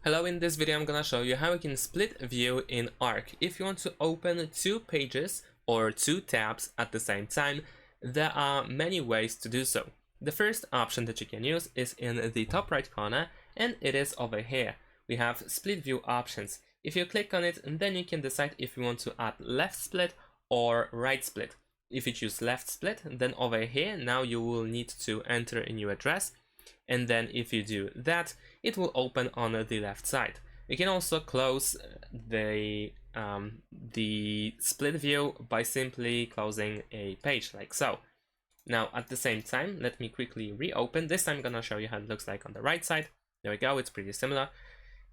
Hello, in this video I'm gonna show you how you can split view in Arc. If you want to open two pages or two tabs at the same time, there are many ways to do so. The first option that you can use is in the top right corner, and it is over here. We have split view options. If you click on it, then you can decide if you want to add left split or right split. If you choose left split, then over here now you will need to enter a new address, and then if you do that, it will open on the left side. You can also close the split view by simply closing a page like so. Now at the same time, let me quickly reopen. This time I'm gonna show you how it looks like on the right side. There we go, it's pretty similar.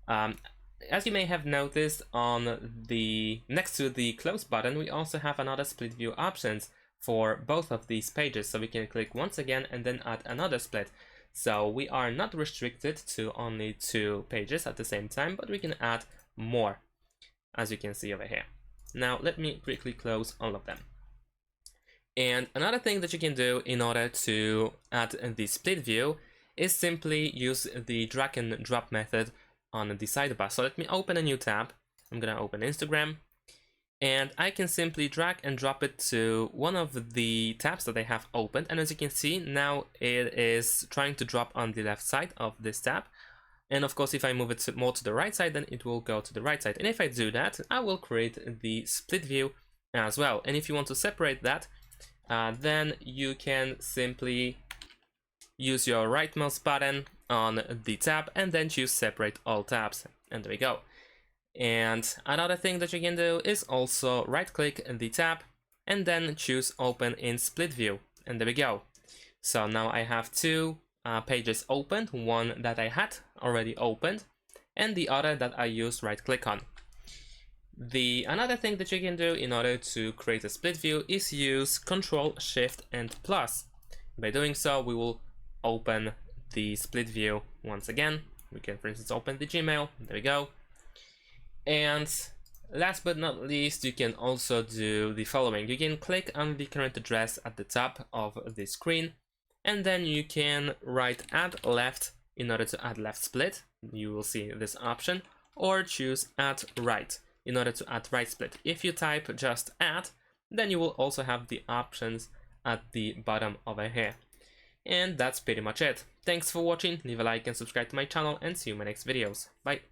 As you may have noticed, on the next to the close button, we also have another split view options for both of these pages. So we can click once again and then add another split. So we are not restricted to only two pages at the same time, but we can add more, as you can see over here. Now let me quickly close all of them. And another thing that you can do in order to add the split view is simply use the drag and drop method on the sidebar. So let me open a new tab. I'm gonna open Instagram, and I can simply drag and drop it to one of the tabs that I have opened. And as you can see, now it is trying to drop on the left side of this tab. And of course, if I move it more to the right side, then it will go to the right side. And if I do that, I will create the split view as well. And if you want to separate that, then you can simply use your right mouse button on the tab and then choose separate all tabs. And there we go. And another thing that you can do is also right click the tab and then choose open in split view, and there we go. So now I have two pages opened, one that I had already opened and the other that I used right click on. Another thing that you can do in order to create a split view is use Ctrl, Shift and plus. By doing so, we will open the split view once again. We can, for instance, open the Gmail. There we go. And last but not least, you can also do the following. You can click on the current address at the top of the screen, and then you can write add left in order to add left split. You will see this option, or choose add right in order to add right split. If you type just add, then you will also have the options at the bottom over here. And that's pretty much it. Thanks for watching, leave a like and subscribe to my channel, and see you in my next videos. Bye!